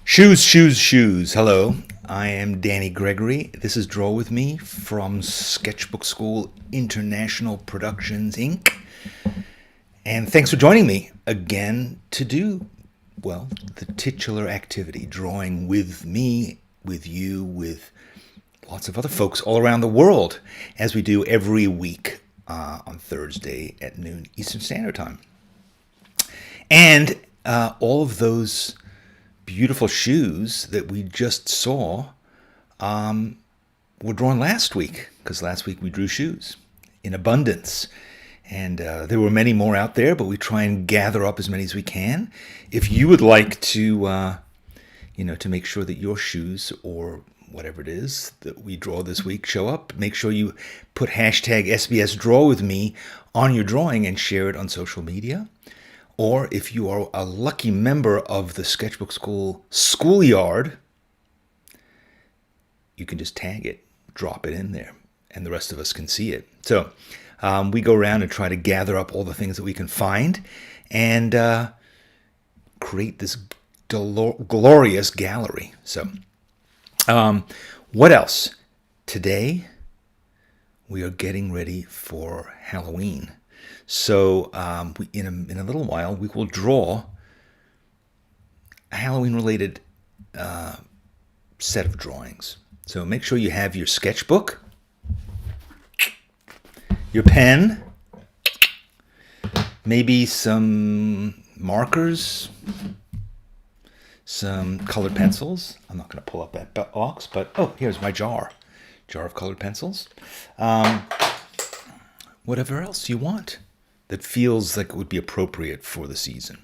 Shoes, shoes, shoes. Hello, I am Danny Gregory. This is Draw With Me from Sketchbook School International Productions, Inc. And thanks for joining me again to do, well, the titular activity, drawing with me, with you, with lots of other folks all around the world, as we do every week on Thursday at noon Eastern Standard Time. And all of those beautiful shoes that we just saw were drawn last week, because last week we drew shoes in abundance. And there were many more out there, but we try and gather up as many as we can. If you would like to, to make sure that your shoes or whatever it is that we draw this week show up, make sure you put hashtag SBS Draw With Me on your drawing and share it on social media. Or if you are a lucky member of the Sketchbook School schoolyard, you can just tag it, drop it in there, and the rest of us can see it. So we go around and try to gather up all the things that we can find and create this glorious gallery. So what else? Today, we are getting ready for Halloween. So in a little while, we will draw a Halloween-related set of drawings. So make sure you have your sketchbook, your pen, maybe some markers, some colored pencils. I'm not going to pull up that box, but here's my jar of colored pencils. Whatever else you want that feels like it would be appropriate for the season.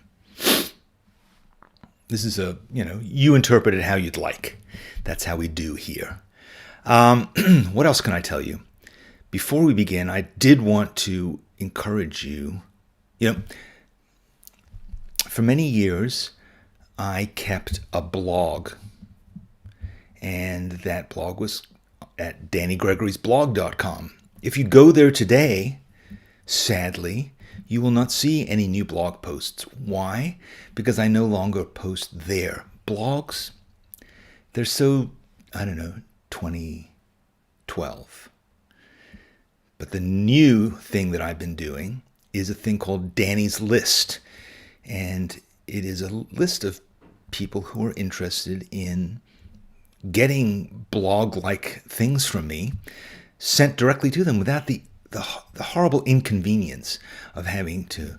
This is you interpret it how you'd like. That's how we do here. What else can I tell you? Before we begin, I did want to encourage you. For many years, I kept a blog. And that blog was at DannyGregory'sblog.com. If you go there today, sadly, you will not see any new blog posts. Why? Because I no longer post there. Blogs, they're so, 2012. But the new thing that I've been doing is a thing called Danny's List. And it is a list of people who are interested in getting blog-like things from me sent directly to them without the horrible inconvenience of having to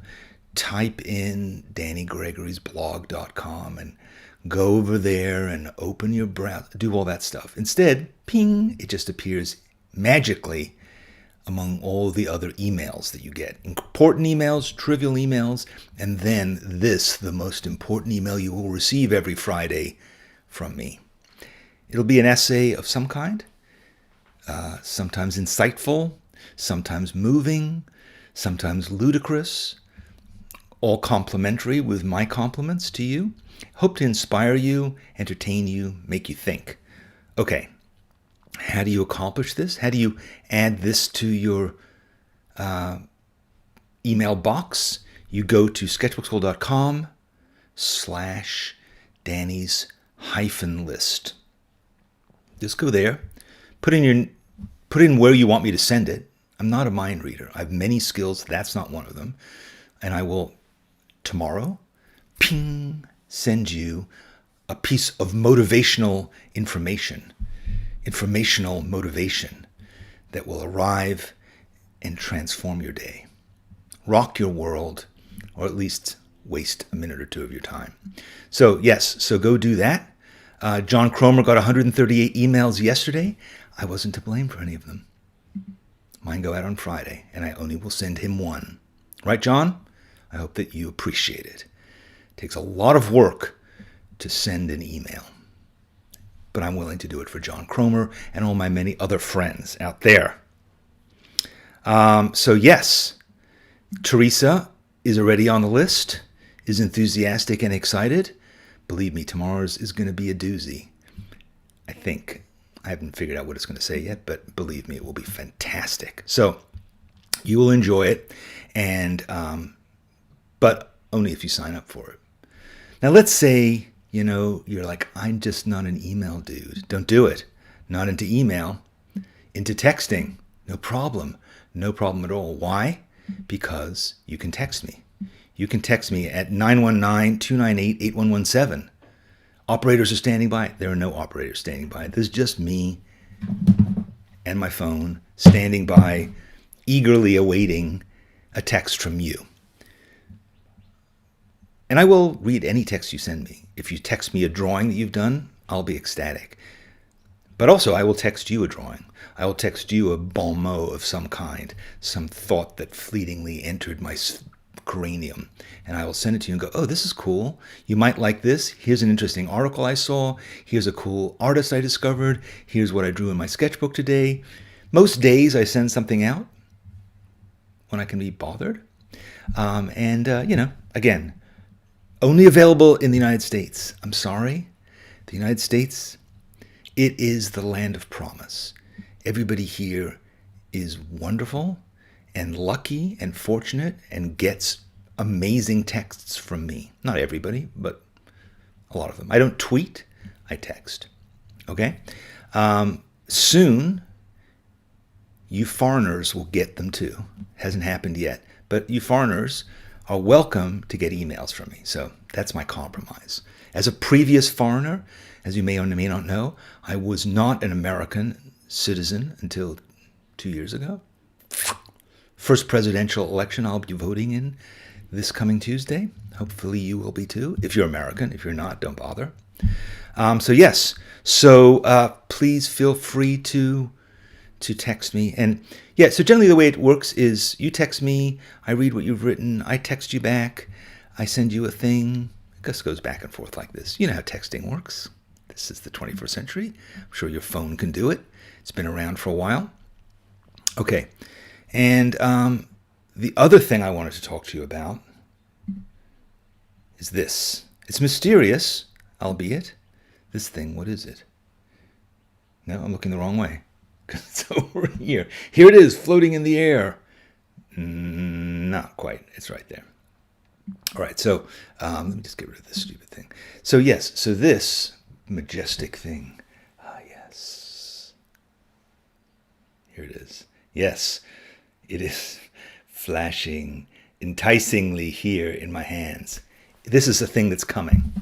type in DannyGregory'sblog.com and go over there and open your browser, do all that stuff. Instead, ping, it just appears magically among all the other emails that you get. Important emails, trivial emails, and then this, the most important email you will receive every Friday from me. It'll be an essay of some kind, sometimes insightful, sometimes moving, sometimes ludicrous, all complimentary with my compliments to you. Hope to inspire you, entertain you, make you think. Okay, how do you accomplish this? How do you add this to your email box? You go to sketchbookschool.com/Danny's-list. Just go there, put in where you want me to send it. I'm not a mind reader. I have many skills. That's not one of them. And I will, tomorrow, send you a piece of motivational information, informational motivation that will arrive and transform your day, rock your world, or at least waste a minute or two of your time. So yes, so go do that. John Cromer got 138 emails yesterday. I wasn't to blame for any of them. Mine go out on Friday, and I only will send him one. Right, John? I hope that you appreciate it. It takes a lot of work to send an email, but I'm willing to do it for John Cromer and all my many other friends out there. So yes, Teresa is already on the list, is enthusiastic and excited. Believe me, tomorrow's is going to be a doozy. I think. I haven't figured out what it's going to say yet, but believe me, it will be fantastic. So you will enjoy it, and but only if you sign up for it. Now, let's say you're like, I'm just not an email dude. Don't do it. Not into email, into texting. No problem. No problem at all. Why? Because you can text me. You can text me at 919-298-8117. Operators are standing by. There are no operators standing by. There's just me and my phone standing by, eagerly awaiting a text from you. And I will read any text you send me. If you text me a drawing that you've done, I'll be ecstatic. But also, I will text you a drawing. I will text you a bon mot of some kind, some thought that fleetingly entered my cranium. And I will send it to you and go, oh, this is cool. You might like this. Here's an interesting article I saw. Here's a cool artist I discovered. Here's what I drew in my sketchbook today. Most days I send something out when I can be bothered. Again, only available in the United States. I'm sorry. The United States, it is the land of promise. Everybody here is wonderful and lucky and fortunate and gets amazing texts from me. Not everybody, but a lot of them. I don't tweet, I text. Okay? Soon, you foreigners will get them too. Hasn't happened yet. But you foreigners are welcome to get emails from me. So that's my compromise. As a previous foreigner, as you may or may not know, I was not an American citizen until 2 years ago. First presidential election I'll be voting in this coming Tuesday. Hopefully you will be too. If you're American. If you're not, don't bother. Please feel free to text me. And yeah, so generally the way it works is you text me, I read what you've written, I text you back, I send you a thing. It just goes back and forth like this. You know how texting works. This is the 21st century. I'm sure your phone can do it. It's been around for a while. Okay. And the other thing I wanted to talk to you about is this. It's mysterious, albeit. This thing, what is it? No, I'm looking the wrong way. It's over here. Here it is, floating in the air. Not quite. It's right there. All right, so let me just get rid of this stupid thing. So yes, so this majestic thing. Yes. Here it is. Yes, it is flashing enticingly here in my hands. This is a thing that's coming.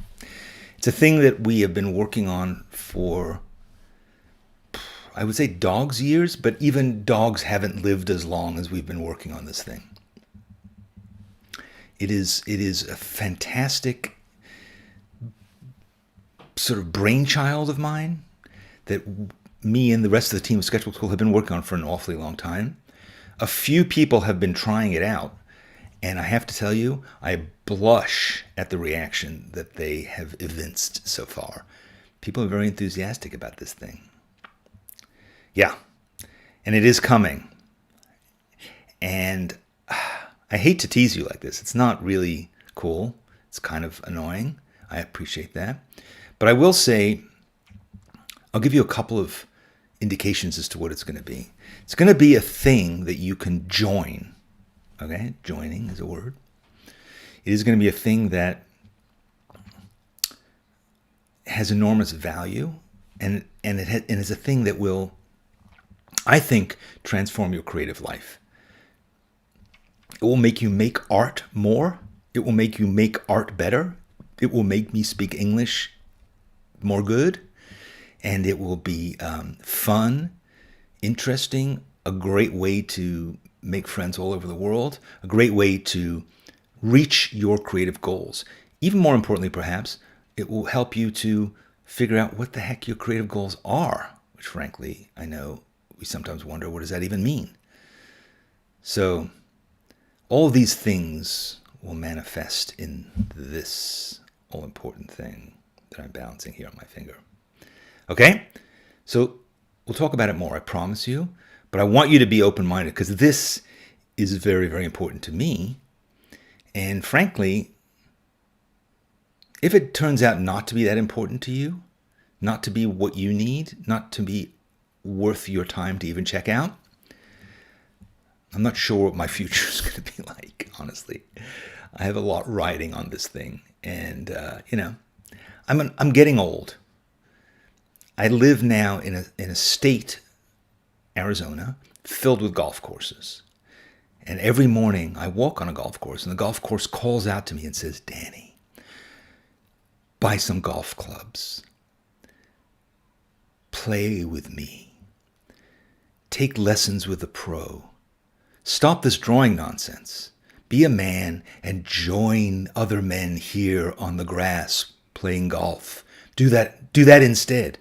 It's a thing that we have been working on for, I would say, dogs' years, but even dogs haven't lived as long as we've been working on this thing. It is a fantastic sort of brainchild of mine that me and the rest of the team of Sketchbook School have been working on for an awfully long time. A few people have been trying it out, and I have to tell you, I blush at the reaction that they have evinced so far. People are very enthusiastic about this thing. Yeah, and it is coming. And I hate to tease you like this. It's not really cool. It's kind of annoying. I appreciate that. But I will say, I'll give you a couple of indications as to what it's going to be. It's going to be a thing that you can join. Okay, joining is a word. It is going to be a thing that has enormous value, and it's a thing that will, I think, transform your creative life. It will make you make art more. It will make you make art better. It will make me speak English more good. And it will be fun, interesting, a great way to make friends all over the world, a great way to reach your creative goals. Even more importantly, perhaps, it will help you to figure out what the heck your creative goals are, which frankly, I know we sometimes wonder, what does that even mean? So all of these things will manifest in this all-important thing that I'm balancing here on my finger. Okay? So we'll talk about it more, I promise you. But I want you to be open-minded because this is very, very important to me. And frankly, if it turns out not to be that important to you, not to be what you need, not to be worth your time to even check out, I'm not sure what my future is going to be like, honestly. I have a lot riding on this thing. And, I'm getting old. I live now in a state, Arizona, filled with golf courses. And every morning I walk on a golf course, and the golf course calls out to me and says, Danny, buy some golf clubs. Play with me. Take lessons with a pro. Stop this drawing nonsense. Be a man and join other men here on the grass playing golf. Do that instead.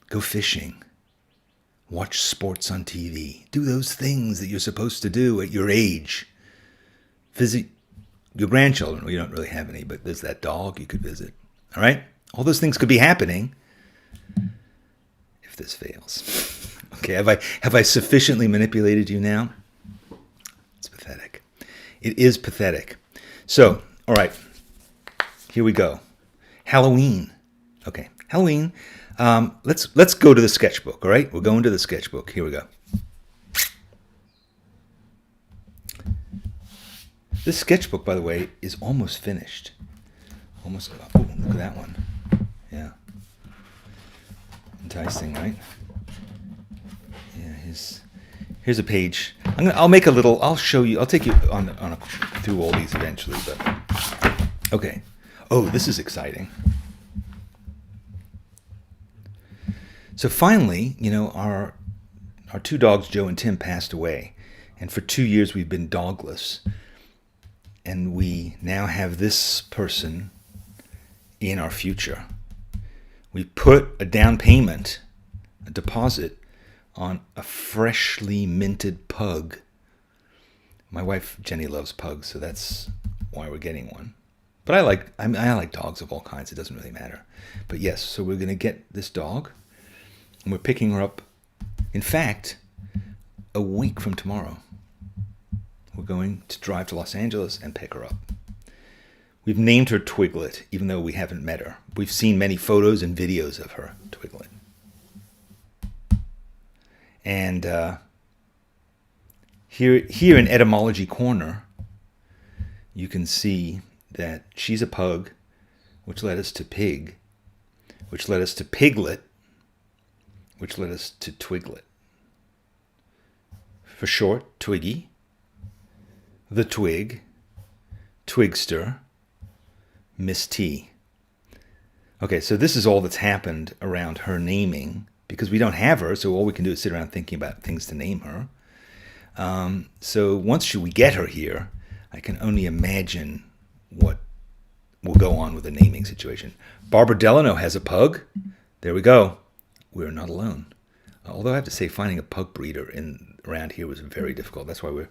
Go fishing. Watch sports on TV. Do those things that you're supposed to do at your age. Visit your grandchildren. Well, you don't really have any, but there's that dog you could visit. All right? All those things could be happening if this fails. Okay, have I sufficiently manipulated you now? It's pathetic. It is pathetic. So, all right, here we go. Halloween. Okay, Halloween. Let's go to the sketchbook. All right, we're going to the sketchbook. Here we go. This sketchbook, by the way, is almost finished. Almost. Oh, look at that one. Yeah. Enticing, right? Yeah. Here's a page. I'll show you. I'll take you through all these eventually. But okay. Oh, this is exciting. So finally, our two dogs, Joe and Tim, passed away. And for 2 years, we've been dogless. And we now have this person in our future. We put a down payment, a deposit, on a freshly minted pug. My wife, Jenny, loves pugs, so that's why we're getting one. But I like dogs of all kinds. It doesn't really matter. But yes, so we're going to get this dog. And we're picking her up, in fact, a week from tomorrow. We're going to drive to Los Angeles and pick her up. We've named her Twiglet, even though we haven't met her. We've seen many photos and videos of her, Twiglet. And here in Etymology Corner, you can see that she's a pug, which led us to pig, which led us to piglet, which led us to Twiglet. For short, Twiggy, the twig, Twigster, Miss T. Okay, so this is all that's happened around her naming, because we don't have her, so all we can do is sit around thinking about things to name her. So once we get her here, I can only imagine what will go on with the naming situation. Barbara Delano has a pug. There we go. We're not alone. Although I have to say, finding a pug breeder around here was very difficult. That's why we're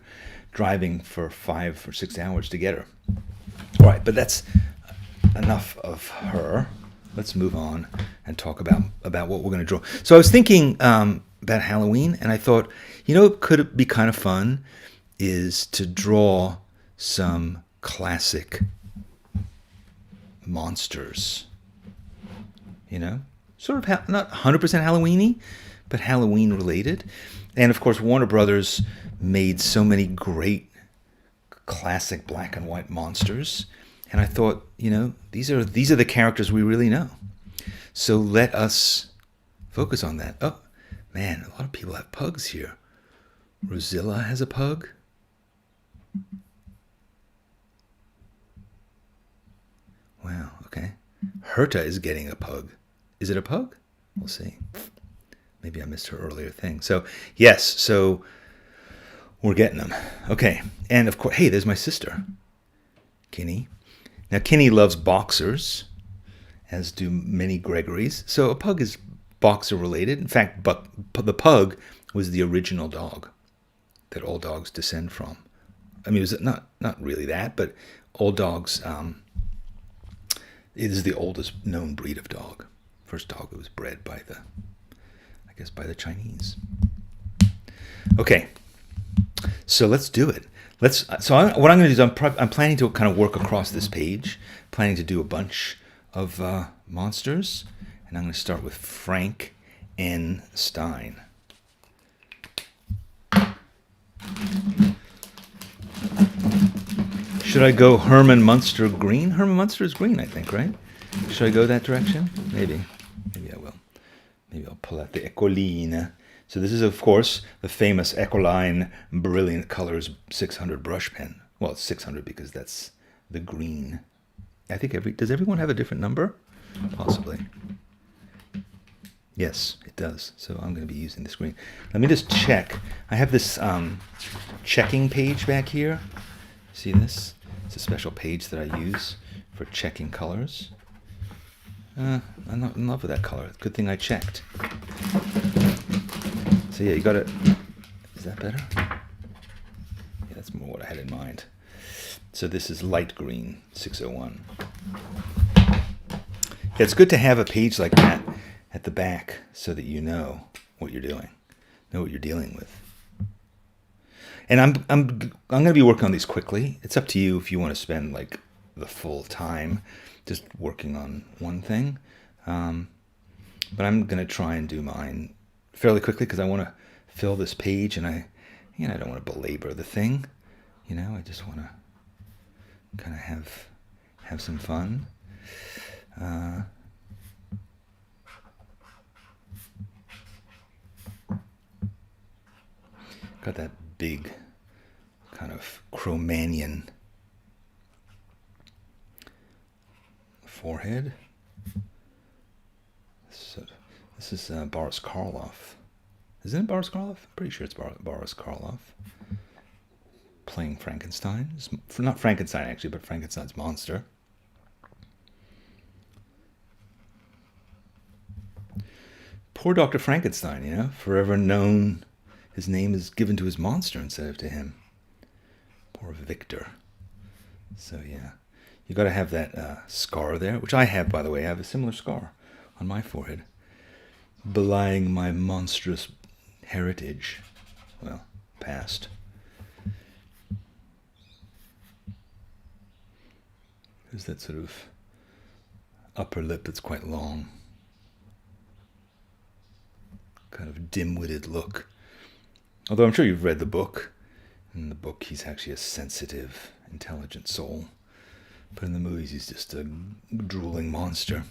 driving for 5 or 6 hours to get her. All right, but that's enough of her. Let's move on and talk about what we're going to draw. So I was thinking about Halloween, and I thought, what could be kind of fun is to draw some classic monsters. Sort of not 100% Halloween-y, but Halloween related. And of course, Warner Brothers made so many great classic black and white monsters. And I thought, these are the characters we really know. So let us focus on that. Oh, man, a lot of people have pugs here. Rosilla has a pug. Wow, okay. Herta is getting a pug. Is it a pug? We'll see. Maybe I missed her earlier thing. So, yes, so we're getting them. Okay, and of course, hey, there's my sister, Kinney. Now, Kinney loves boxers, as do many Gregorys. So a pug is boxer related. In fact, the pug was the original dog that all dogs descend from. I mean, it was not really that, but all dogs, it is the oldest known breed of dog. First dog that was bred by the Chinese. Okay, so let's do it. What I'm going to do is I'm planning to kind of work across this page, planning to do a bunch of monsters, and I'm going to start with Frank N. Stein. Should I go Herman Munster green? Herman Munster is green, I think, right? Should I go that direction? Maybe. Maybe I will. Maybe I'll pull out the Ecoline. So this is, of course, the famous Ecoline Brilliant Colors 600 brush pen. Well, it's 600 because that's the green. I think does everyone have a different number? Possibly. Yes, it does. So I'm going to be using this green. Let me just check. I have this checking page back here. See this? It's a special page that I use for checking colors. I'm not in love with that color. Good thing I checked. So yeah, you got it. Is that better? Yeah, that's more what I had in mind. So this is light green, 601. Yeah, it's good to have a page like that at the back so that you know what you're doing, know what you're dealing with. And I'm going to be working on these quickly. It's up to you if you want to spend like the full time just working on one thing. But I'm going to try and do mine fairly quickly because I want to fill this page, and I don't want to belabor the thing. I just want to kind of have some fun. Got that big kind of Cromanian forehead. So this is Boris Karloff. Isn't it Boris Karloff? I'm pretty sure it's Boris Karloff playing Frankenstein. Not Frankenstein actually, but Frankenstein's monster. Poor Dr. Frankenstein, forever known. His name is given to his monster instead of to him. Poor Victor. So yeah, you got to have that scar there, which I have, by the way. I have a similar scar on my forehead, belying my monstrous heritage. Well, past. There's that sort of upper lip that's quite long. Kind of dim-witted look. Although I'm sure you've read the book. In the book, he's actually a sensitive, intelligent soul. But in the movies, he's just a drooling monster.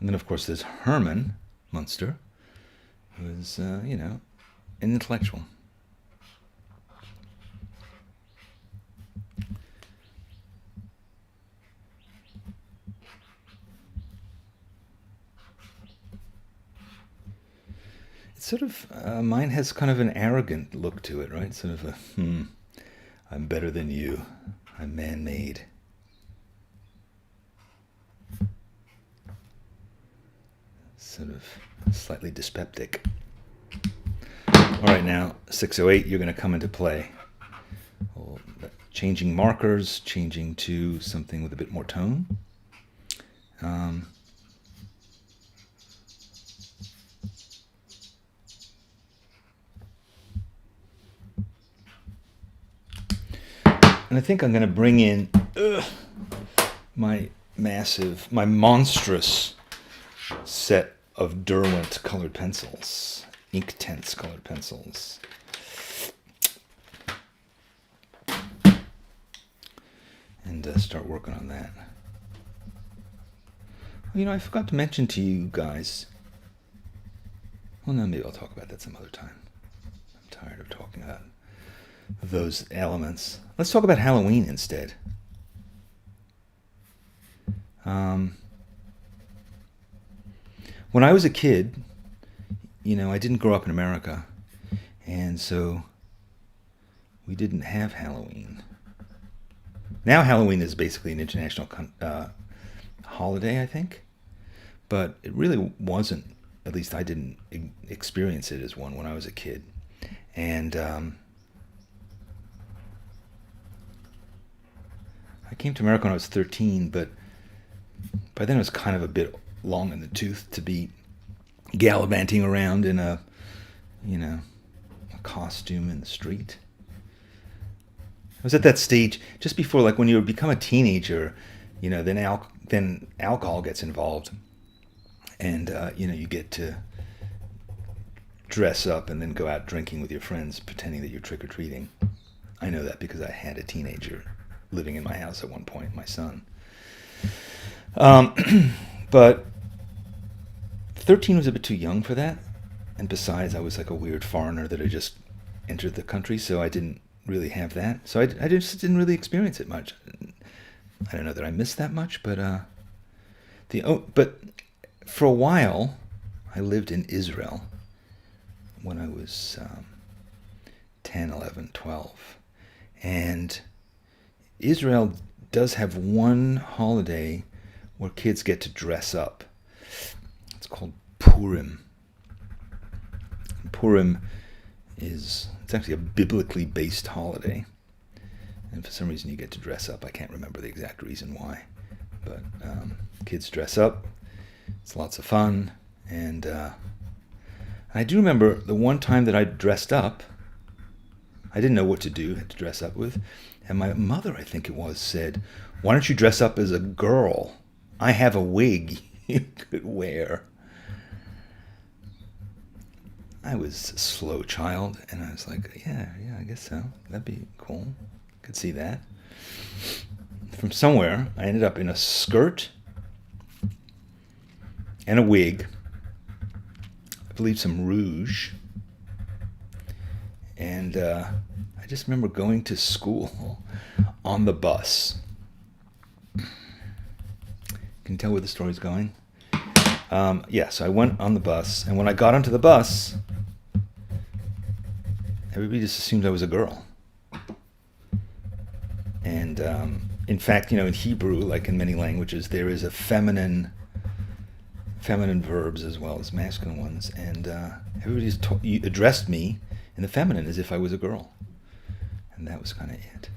And then, of course, there's Herman Munster, who is, an intellectual. It's sort of, mine has kind of an arrogant look to it, right? Sort of I'm better than you. I'm man-made. Sort of slightly dyspeptic. All right, now 608, you're going to come into play. Well, changing markers, changing to something with a bit more tone. And I think I'm going to bring in my monstrous set of Derwent colored pencils, Inktense colored pencils. And start working on that. Well, I forgot to mention to you guys. Well, no, maybe I'll talk about that some other time. I'm tired of talking about those elements. Let's talk about Halloween instead. When I was a kid, I didn't grow up in America, and so we didn't have Halloween. Now Halloween is basically an international holiday, I think, but it really wasn't. At least I didn't experience it as one when I was a kid. And I came to America when I was 13, but by then it was kind of a bit long in the tooth to be gallivanting around in a costume in the street. I was at that stage just before, like when you become a teenager, then alcohol gets involved, and you get to dress up and then go out drinking with your friends, pretending that you're trick or treating. I know that because I had a teenager living in my house at one point, my son. But 13 was a bit too young for that. And besides, I was like a weird foreigner that had just entered the country, so I didn't really have that. So I just didn't really experience it much. I don't know that I missed that much, but but for a while, I lived in Israel when I was 10, 11, 12. And Israel does have one holiday where kids get to dress up. It's called Purim. Purim it's actually a biblically based holiday. And for some reason you get to dress up. I can't remember the exact reason why. But kids dress up. It's lots of fun. And I do remember the one time that I dressed up, I didn't know what to do, had to dress up with. And my mother, I think it was, said, "Why don't you dress up as a girl? I have a wig you could wear." I was a slow child, and I was like, yeah, I guess so. That'd be cool. Could see that. From somewhere, I ended up in a skirt and a wig. I believe some rouge. And I just remember going to school on the bus. Can you tell where the story's going? So I went on the bus, and when I got onto the bus, everybody just assumed I was a girl. And in fact, in Hebrew, like in many languages, there is a feminine verbs as well as masculine ones, and everybody addressed me in the feminine as if I was a girl, and that was kind of it.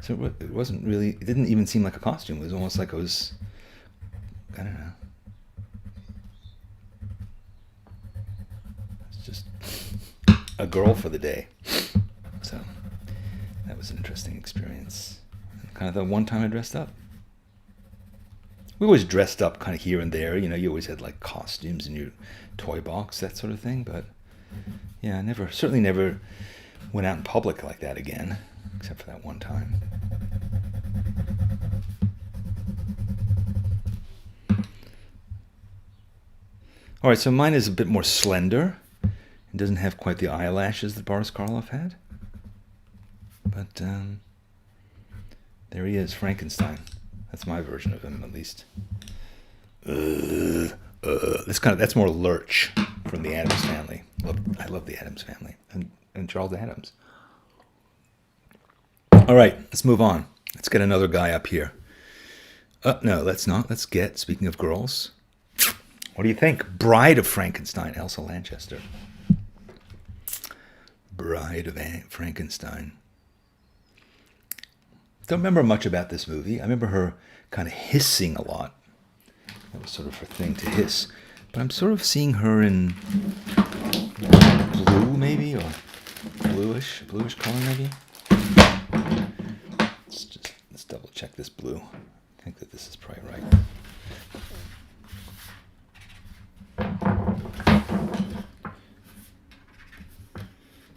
So it wasn't really. It didn't even seem like a costume. It was almost like I was. I don't know. It's just a girl for the day. So that was an interesting experience. Kind of the one time I dressed up. We always dressed up kind of here and there. You always had like costumes in your toy box, that sort of thing. But yeah, certainly never went out in public like that again, except for that one time. All right, so mine is a bit more slender. It doesn't have quite the eyelashes that Boris Karloff had. But there he is, Frankenstein. That's my version of him, at least. That's more Lurch from the Addams Family. I love the Addams Family and Charles Addams. All right, let's move on. Let's get another guy up here. No, let's not. Let's get, speaking of girls, what do you think? Bride of Frankenstein, Elsa Lanchester. Bride of Frankenstein. Don't remember much about this movie. I remember her kind of hissing a lot. That was sort of her thing, to hiss. But I'm sort of seeing her in blue, maybe, or bluish color, maybe. Let's double check this blue. I think that this is probably right.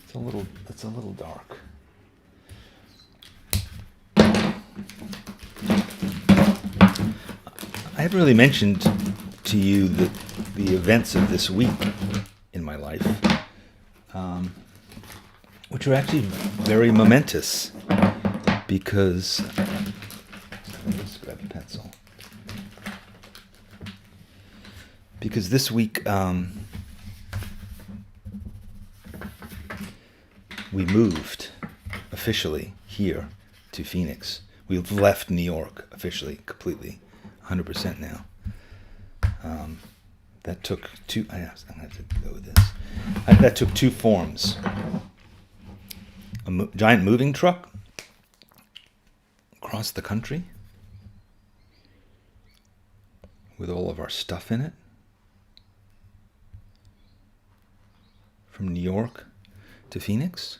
It's a little dark. I haven't really mentioned to you the events of this week in my life, which are actually very momentous, because let's grab a pencil. Because this week we moved officially here to Phoenix. We've left New York officially, completely, 100% now. That took two. I'm gonna have to go with this. That took two forms. A giant moving truck across the country with all of our stuff in it, from New York to Phoenix.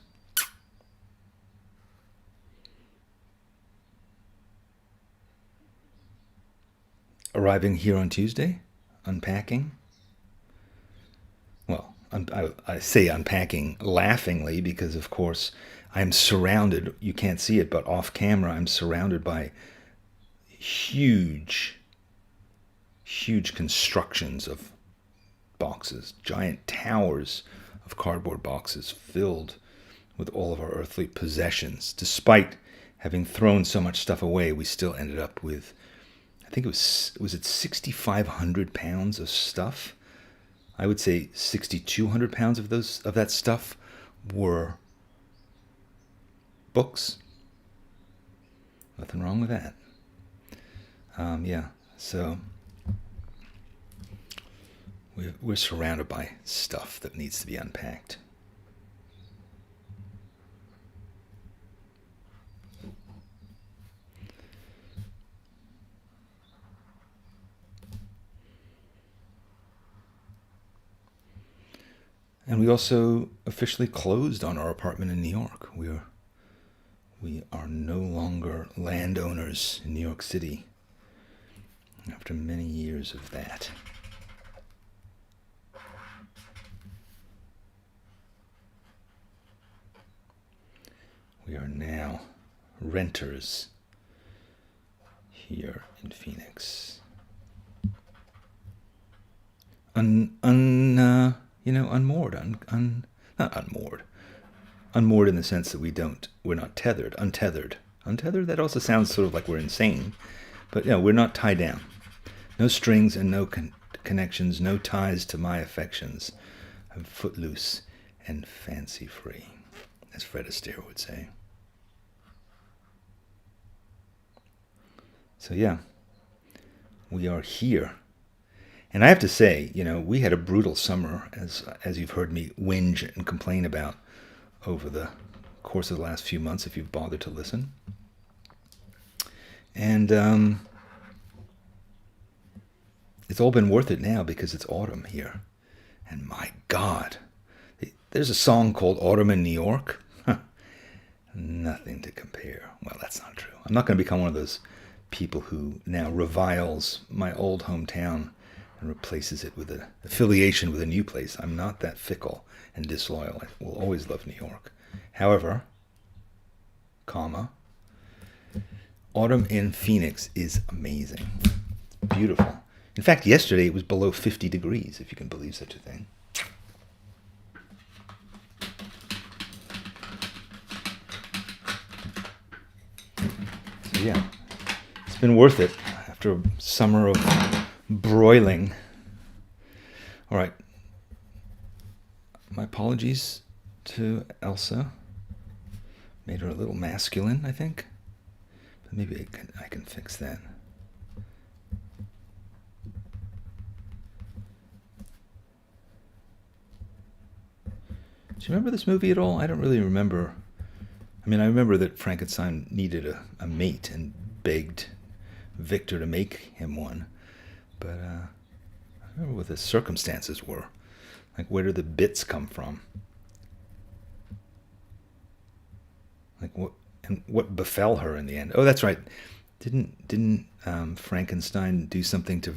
Arriving here on Tuesday, unpacking. Well, I say unpacking laughingly because, of course, I'm surrounded, you can't see it, but off camera I'm surrounded by huge, huge constructions of boxes, giant towers of cardboard boxes filled with all of our earthly possessions. Despite having thrown so much stuff away, we still ended up with, I think was it 6,500 pounds of stuff? I would say 6,200 pounds of that stuff were books. Nothing wrong with that. Yeah, so we're surrounded by stuff that needs to be unpacked. And we also officially closed on our apartment in New York. We are no longer landowners in New York City after many years of that. We are now renters here in Phoenix. Unmoored, not unmoored. Unmoored in the sense that we're not tethered. Untethered. Untethered, that also sounds sort of like we're insane. But we're not tied down. No strings and no connections, no ties to my affections. I'm footloose and fancy free, as Fred Astaire would say. So we are here. And I have to say, we had a brutal summer, as you've heard me whinge and complain about over the course of the last few months, if you've bothered to listen. And it's all been worth it now because it's autumn here. And my God, there's a song called Autumn in New York. Nothing to compare. Well, that's not true. I'm not going to become one of those people who now reviles my old hometown and replaces it with an affiliation with a new place. I'm not that fickle and disloyal. I will always love New York. However, autumn in Phoenix is amazing. Beautiful. In fact, yesterday it was below 50 degrees, if you can believe such a thing. So it's been worth it after a summer of broiling. All right. My apologies to Elsa. Made her a little masculine, I think. But maybe I can fix that. Do you remember this movie at all? I don't really remember. I mean, I remember that Frankenstein needed a mate and begged Victor to make him one. But I remember what the circumstances were. Like, where did the bits come from? Like, what befell her in the end? Oh, that's right. Didn't Frankenstein do something to...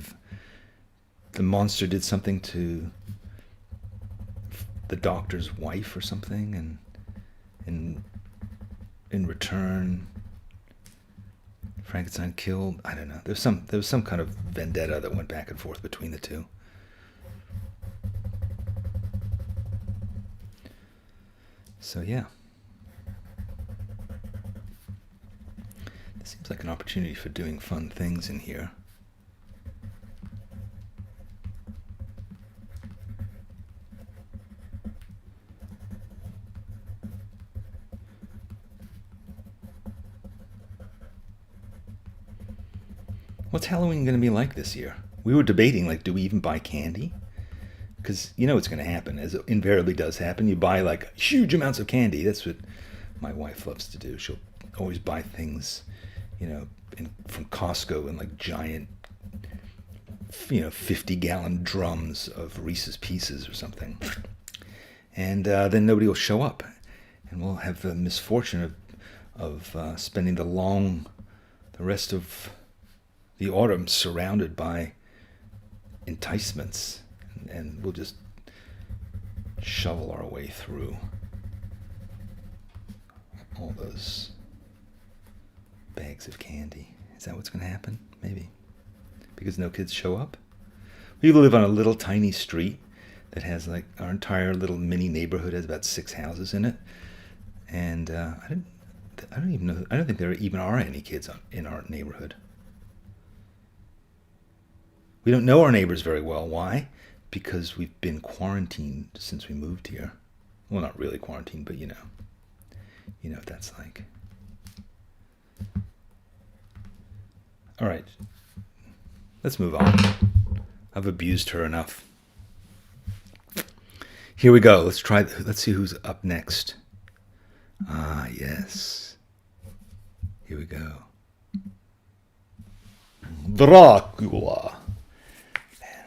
The monster did something to the doctor's wife or something, and in return, Frankenstein killed... I don't know. There was some kind of vendetta that went back and forth between the two. So this seems like an opportunity for doing fun things in here. What's Halloween going to be like this year? We were debating, like, do we even buy candy? Because you know what's going to happen, as it invariably does happen. You buy, like, huge amounts of candy. That's what my wife loves to do. She'll always buy things, from Costco in, like, giant, 50-gallon drums of Reese's Pieces or something. And then nobody will show up. And we'll have the misfortune of spending the rest of the autumn surrounded by enticements, and we'll just shovel our way through all those bags of candy. Is that what's going to happen? Maybe. Because no kids show up? We live on a little tiny street that has like our entire little mini neighborhood has about 6 houses in it. And I don't even know. I don't think there even are any kids in our neighborhood. We don't know our neighbors very well. Why? Because we've been quarantined since we moved here. Well, not really quarantined, but you know what that's like. All right, let's move on. I've abused her enough. Here we go. Let's see who's up next. Ah, yes. Here we go. Dracula. Man,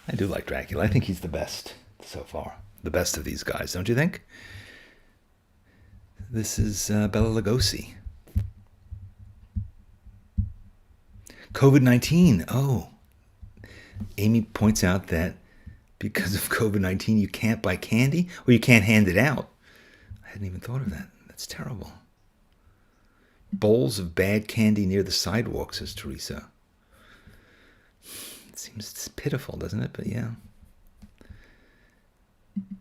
I do like Dracula. I think he's the best so far. The best of these guys, don't you think? This is Bela Lugosi. COVID-19. Oh. Amy points out that because of COVID-19, you can't buy candy or you can't hand it out. I hadn't even thought of that. That's terrible. Bowls of bad candy near the sidewalk, says Teresa. It seems pitiful, doesn't it? But yeah.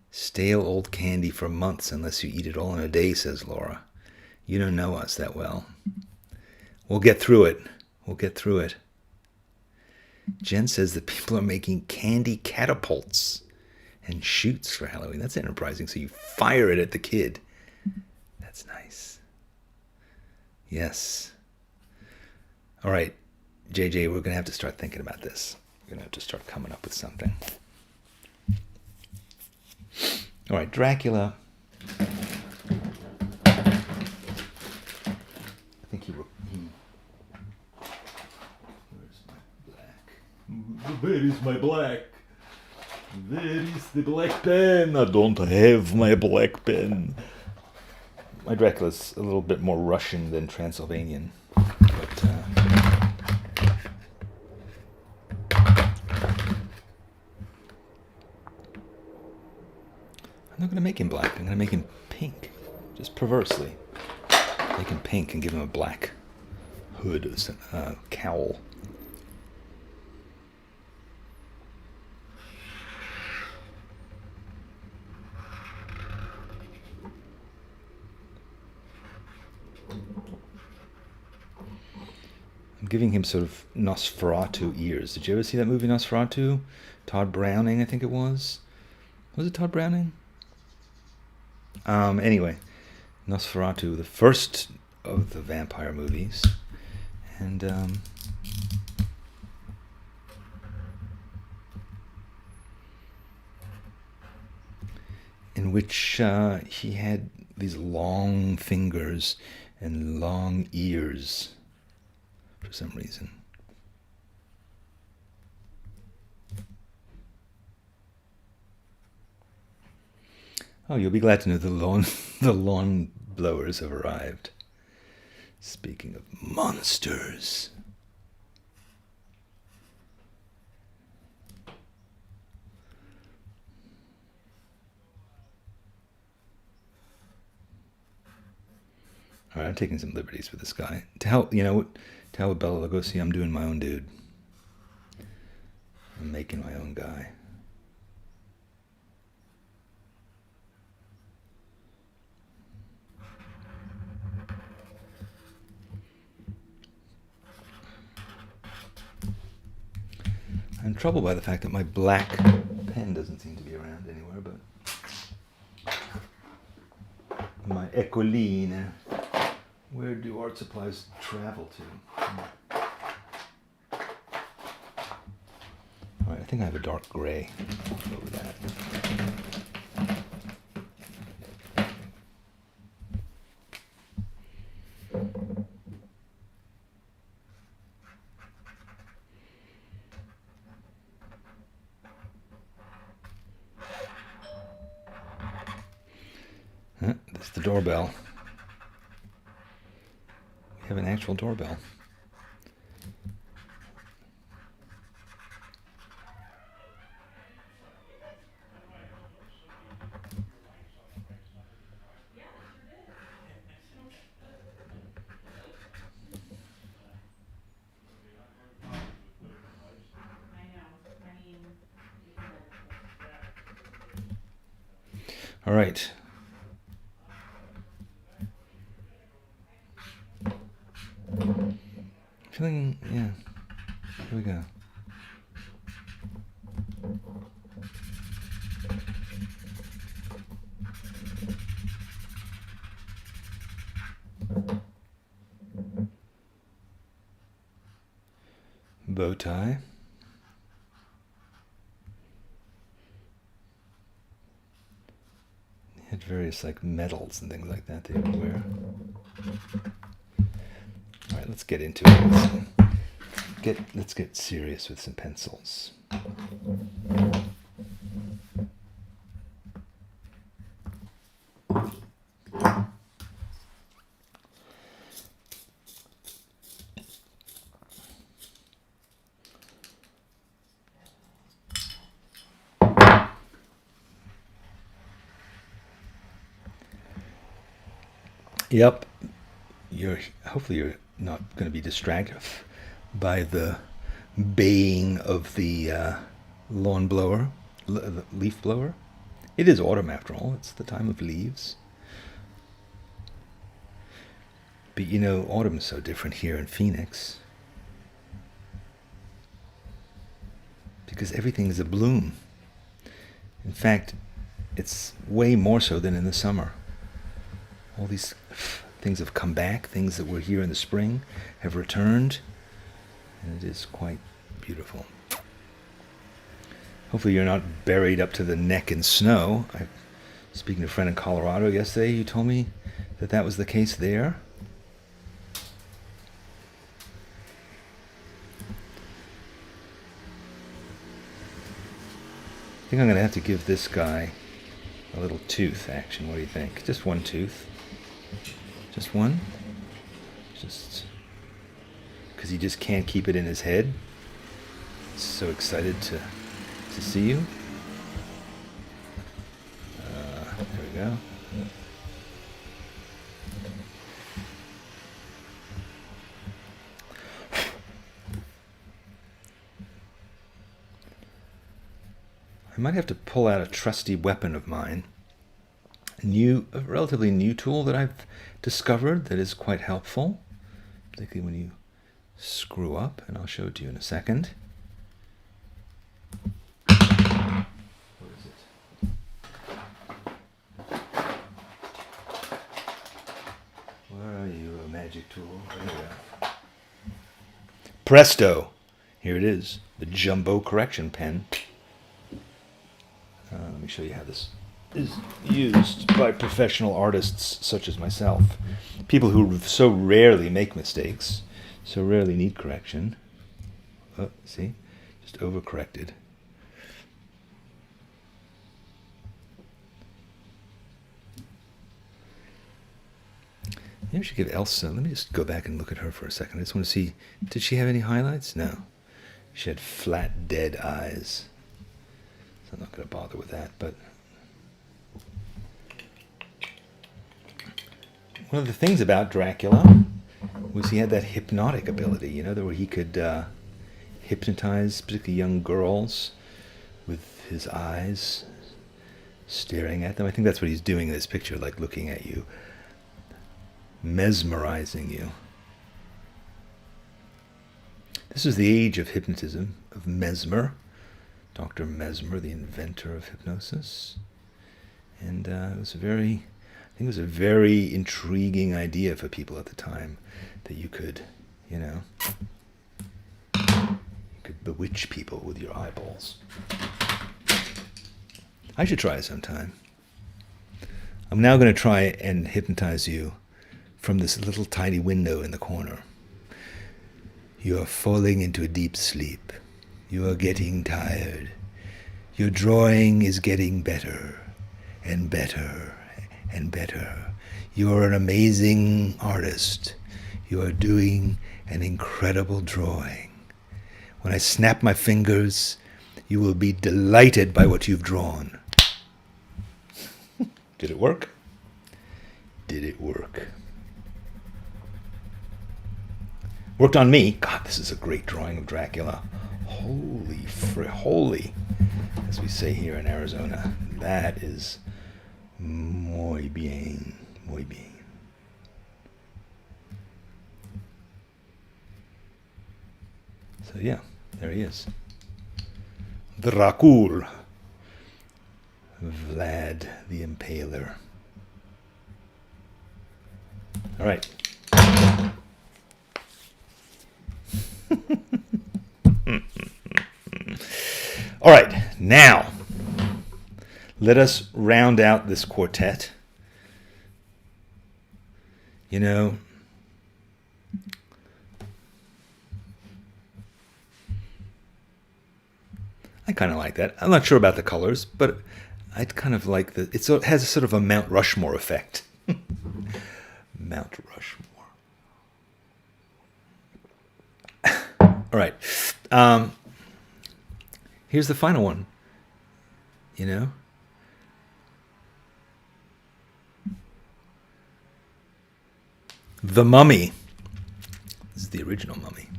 Stale old candy for months unless you eat it all in a day, says Laura. You don't know us that well. We'll get through it. We'll get through it. Jen says that people are making candy catapults and shoots for Halloween. That's enterprising. So you fire it at the kid. That's nice. Yes. All right, JJ, we're going to have to start thinking about this. We're going to have to start coming up with something. All right, Dracula. I think he where's my black? Where is my black? Where is the black pen? I don't have my black pen. My Dracula's a little bit more Russian than Transylvanian. But, I'm not going to make him black. I'm going to make him pink. Just perversely. Make him pink and give him a black hood, cowl. I'm giving him sort of Nosferatu ears. Did you ever see that movie Nosferatu? Todd Browning, I think it was. Was it Todd Browning? Anyway, Nosferatu, the first of the vampire movies. And in which he had these long fingers and long ears for some reason. Oh, you'll be glad to know the lawn blowers have arrived. Speaking of monsters. All right, I'm taking some liberties with this guy. Tell Bela Lugosi I'm doing my own dude. I'm making my own guy. I'm troubled by the fact that my black pen doesn't seem to be around anywhere, but my Ecoline. Where do art supplies travel to? All right, I think I have a dark gray. I'll go with that. That's the doorbell. We have an actual doorbell. All right. Feeling, yeah. Here we go. Bow tie. He had various like medals and things like that they would wear. All right, let's get into it. Let's get serious with some pencils. Yep. Hopefully you're not going to be distracted by the baying of the lawn blower, leaf blower. It is autumn after all. It's the time of leaves. But you know, autumn is so different here in Phoenix. Because everything is a bloom. In fact, it's way more so than in the summer. All these things have come back. Things that were here in the spring have returned. And it is quite beautiful. Hopefully you're not buried up to the neck in snow. Speaking to a friend in Colorado yesterday, he told me that that was the case there. I think I'm going to have to give this guy a little tooth action. What do you think? Just one tooth. Just one? Just because he just can't keep it in his head. He's so excited to see you. There we go. I might have to pull out a trusty weapon of mine. A relatively new tool that I've discovered that is quite helpful, particularly when you screw up, and I'll show it to you in a second. What is it? Where are you, a magic tool? There you go. Presto! Here it is, the Jumbo Correction Pen. Let me show you how this is used by professional artists such as myself. People who so rarely make mistakes, so rarely need correction. Oh, see? Just overcorrected. Maybe we should give Elsa, let me just go back and look at her for a second. I just want to see, did she have any highlights? No. She had flat, dead eyes. So I'm not going to bother with that, but one of the things about Dracula was he had that hypnotic ability, you know, where he could hypnotize particularly young girls with his eyes, staring at them. I think that's what he's doing in this picture, like looking at you, mesmerizing you. This is the age of hypnotism, of Mesmer, Dr. Mesmer, the inventor of hypnosis. And it was a very intriguing idea for people at the time, that you could, you know, you could bewitch people with your eyeballs. I should try it sometime. I'm now going to try and hypnotize you from this little tiny window in the corner. You are falling into a deep sleep. You are getting tired. Your drawing is getting better and better and better. You are an amazing artist. You are doing an incredible drawing. When I snap my fingers, you will be delighted by what you've drawn. Did it work? Did it work? Worked on me. God, this is a great drawing of Dracula. Holy, as we say here in Arizona. That is Muy bien. Muy bien. So yeah, there he is. Dracul. Vlad the Impaler. All right. All right, now let us round out this quartet. You know, I kind of like that. I'm not sure about the colors, but I kind of like the. It has a sort of a Mount Rushmore effect. Mount Rushmore. All right. Here's the final one. You know? The Mummy. This is the original Mummy.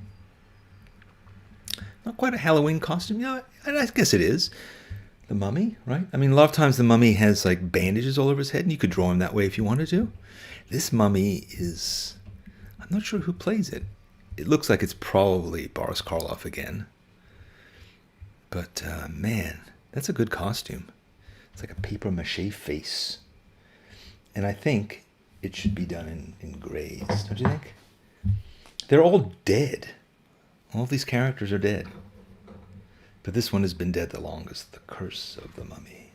Not quite a Halloween costume. Yeah, I guess it is. The Mummy, right? I mean, a lot of times the Mummy has like bandages all over his head, and you could draw him that way if you wanted to. This Mummy is... I'm not sure who plays it. It looks like it's probably Boris Karloff again. But, man, that's a good costume. It's like a papier-mâché face. And I think it should be done in grays, don't you think? They're all dead. All of these characters are dead. But this one has been dead the longest. The Curse of the Mummy.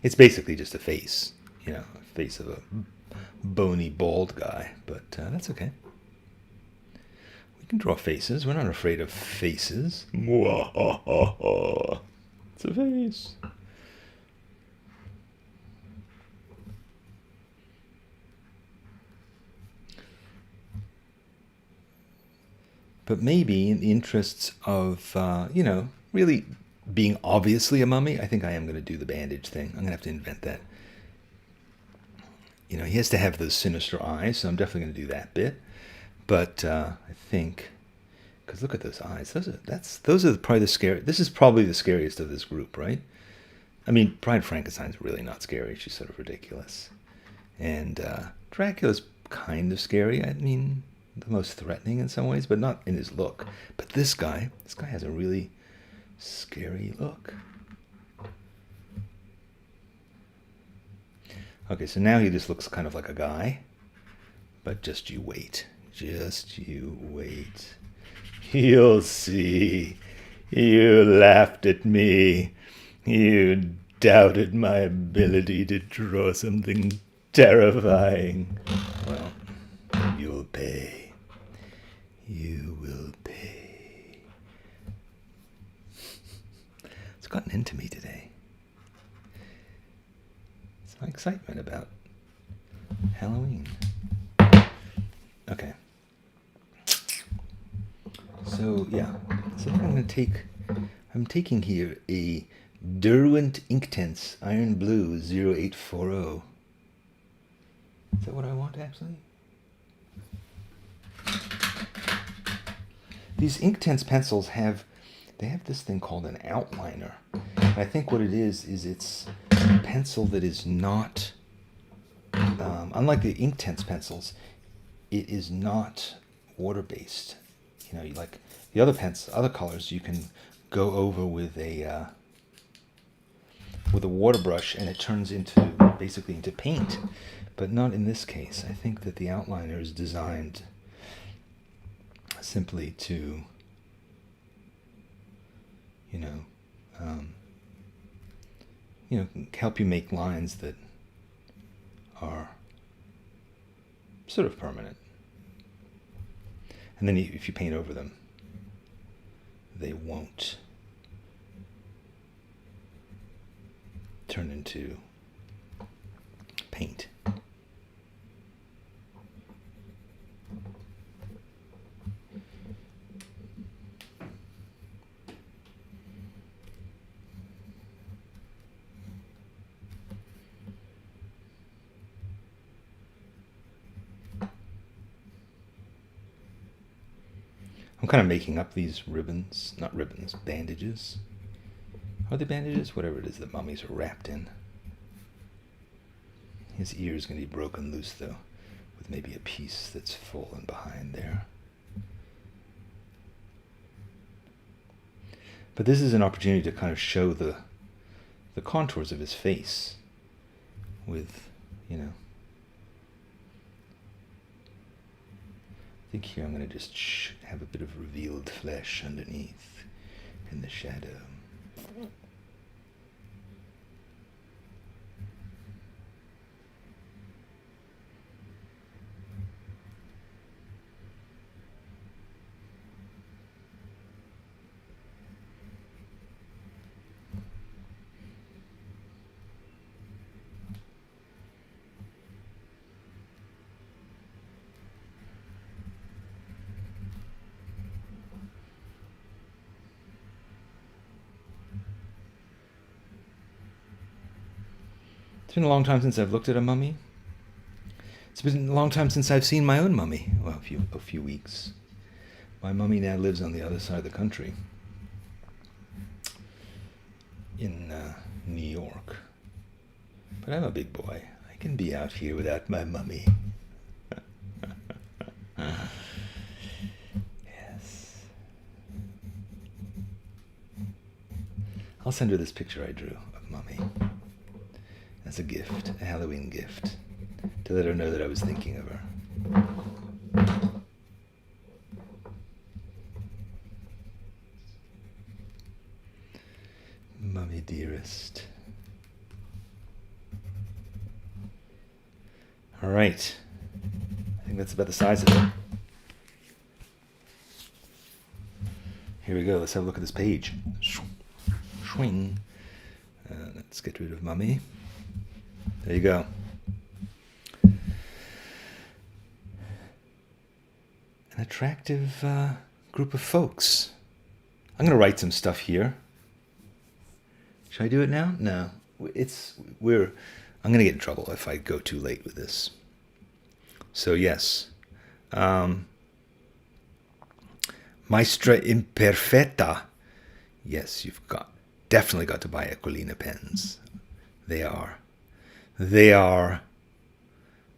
It's basically just a face. You know, a face of a bony, bald guy. But that's okay. We can draw faces. We're not afraid of faces. It's a face. But maybe in the interests of, you know, really being obviously a mummy, I think I am going to do the bandage thing. I'm going to have to invent that. You know, he has to have those sinister eyes, so I'm definitely going to do that bit. But I think, because look at those eyes. Those are probably the scary. This is probably the scariest of this group, right? I mean, Bride Frankenstein's really not scary. She's sort of ridiculous. And Dracula's kind of scary. I mean, the most threatening in some ways, but not in his look. But this guy has a really scary look. Okay, so now he just looks kind of like a guy. But just you wait. Just you wait. You'll see. You laughed at me. You doubted my ability to draw something terrifying. Well, you'll pay. You will pay. It's gotten into me today. It's my excitement about Halloween. Okay. So, yeah. So I'm taking here a Derwent Inktense Iron Blue 0840. Is that what I want, actually? These Inktense pencils have this thing called an outliner. And I think what it is it's a pencil that is not, unlike the Inktense pencils, it is not water-based. You know, like the other colors, you can go over with a water brush, and it turns basically into paint. But not in this case. I think that the outliner is designed simply to, help you make lines that are sort of permanent. And then if you paint over them, they won't turn into paint. I'm kind of making up these bandages. Are they bandages? Whatever it is that mummies are wrapped in. His ear is going to be broken loose, though, with maybe a piece that's fallen behind there. But this is an opportunity to kind of show the contours of his face with, you know. I think here I'm going to just have a bit of revealed flesh underneath in the shadow. It's been a long time since I've looked at a mummy. It's been a long time since I've seen my own mummy. Well, a few weeks. My mummy now lives on the other side of the country, in New York. But I'm a big boy. I can be out here without my mummy. Yes. I'll send her this picture I drew of mummy as a gift, a Halloween gift, to let her know that I was thinking of her. Mummy dearest. All right. I think that's about the size of it. Here we go. Let's have a look at this page. Swing. Let's get rid of mummy. There you go. An attractive group of folks. I'm going to write some stuff here. Should I do it now? No. I'm going to get in trouble if I go too late with this. So yes. Maestra Imperfetta. Yes, you've definitely got to buy Aquilina pens. They are,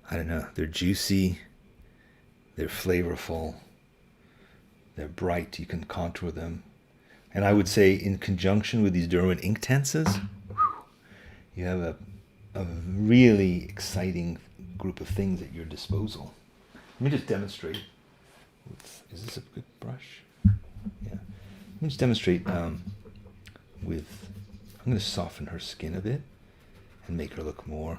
I don't know, they're juicy, they're flavorful, they're bright, you can contour them. And I would say in conjunction with these Derwent Inktenses, you have a really exciting group of things at your disposal. Let me just demonstrate. Is this a good brush? Yeah. Let me just demonstrate I'm going to soften her skin a bit and make her look more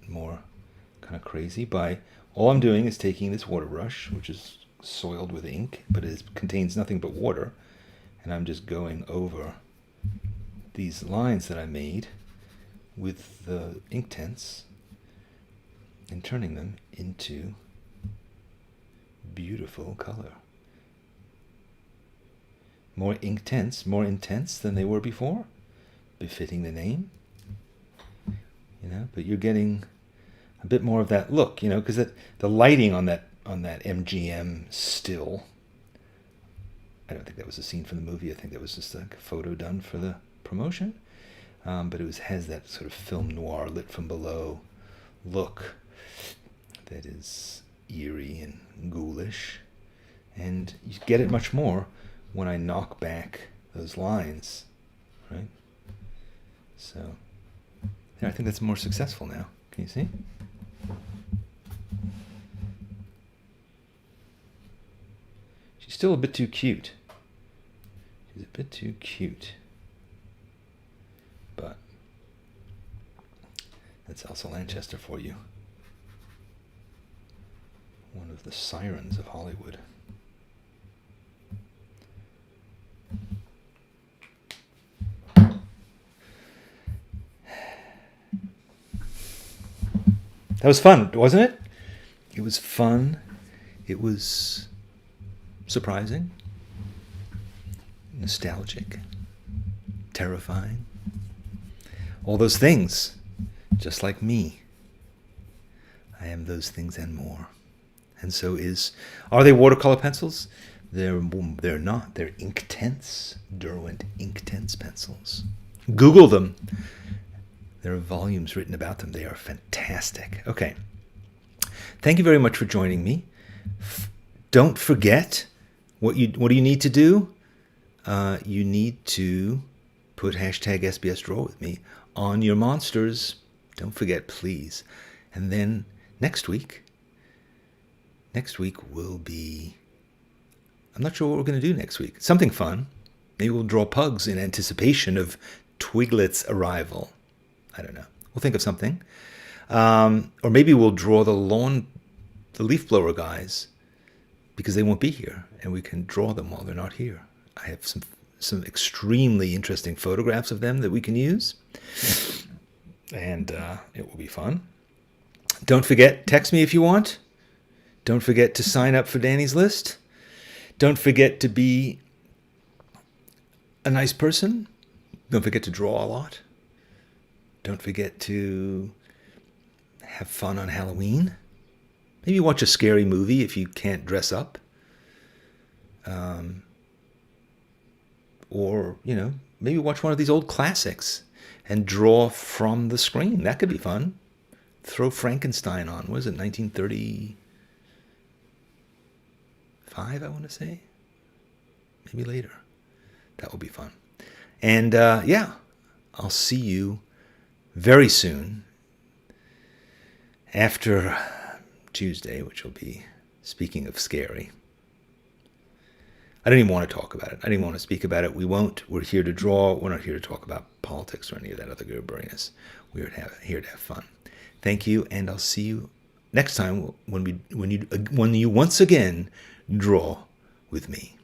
kind of crazy by, all I'm doing is taking this water brush, which is soiled with ink, but it contains nothing but water, and I'm just going over these lines that I made with the Inktense and turning them into beautiful color. More intense than they were before, befitting the name. But you're getting a bit more of that look, because the lighting on that MGM still, I don't think that was a scene from the movie. I think that was just like a photo done for the promotion. But it has that sort of film noir, lit from below look that is eerie and ghoulish. And you get it much more when I knock back those lines, right? So, yeah, I think that's more successful now. Can you see? She's still a bit too cute. She's a bit too cute. But that's Elsa Lanchester for you. One of the sirens of Hollywood. That was fun, wasn't it? It was fun. It was surprising, nostalgic, terrifying. All those things, just like me. I am those things and more. And so are they watercolor pencils? They're not. They're Inktense, Derwent Inktense pencils. Google them. There are volumes written about them. They are fantastic. Okay. Thank you very much for joining me. Don't forget, what do you need to do? You need to put hashtag SBS Draw with me on your monsters. Don't forget, please. And then next week will be, I'm not sure what we're going to do next week. Something fun. Maybe we'll draw pugs in anticipation of Twiglet's arrival. I don't know. We'll think of something. Or maybe we'll draw the leaf blower guys, because they won't be here, and we can draw them while they're not here. I have some extremely interesting photographs of them that we can use, and it will be fun. Don't forget, text me if you want. Don't forget to sign up for Danny's List. Don't forget to be a nice person. Don't forget to draw a lot. Don't forget to have fun on Halloween. Maybe watch a scary movie if you can't dress up. Or, maybe watch one of these old classics and draw from the screen. That could be fun. Throw Frankenstein on. What is it, 1935, I want to say? Maybe later. That will be fun. And, I'll see you very soon after Tuesday, which will be, speaking of scary. I don't even want to talk about it. I didn't want to speak about it. We won't. We're here to draw. We're not here to talk about politics or any of that other gooberiness. We're here to have fun. Thank you, and I'll see you next time when you once again draw with me.